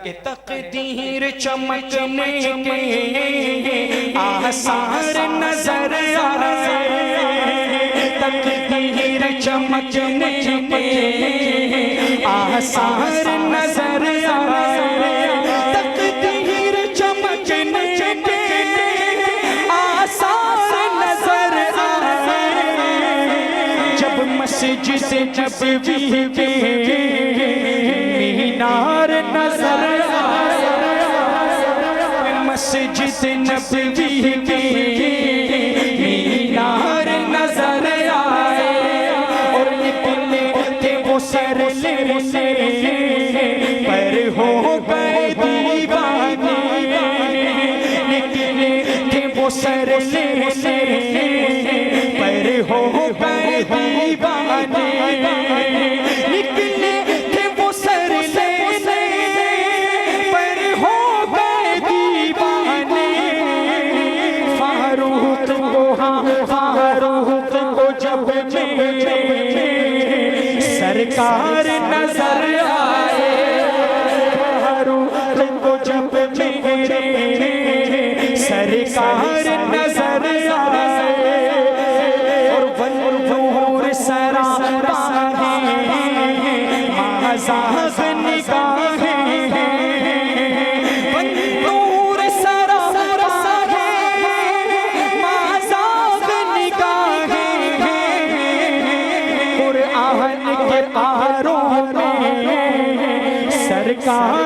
कि तकदीर चमकने के आसार नजर आए, तकदीर चमकने के आसार नजर आए, तकदीर चमकने के आसार नजर आए। जब मस्जिद नबवी के मीनार नजर आए, मस्जिद नबवी के मीनार नजर आए, और निकले थे वो सर लेने पर हो गए दीवाने, निकले थे वो सर लेने पर हो गए दीवाने, निकले थे वो सर लेने पर हो गए दीवाने। फारूक को, हाँ फारूक को जब सरकार नजर आए, फारूक को जब सरकार नजर आए, और नूर सरापा है माज़ाग निगाहें, नूर सरापा है माज़ाग निगाहें, कुरान के पारों में सरकार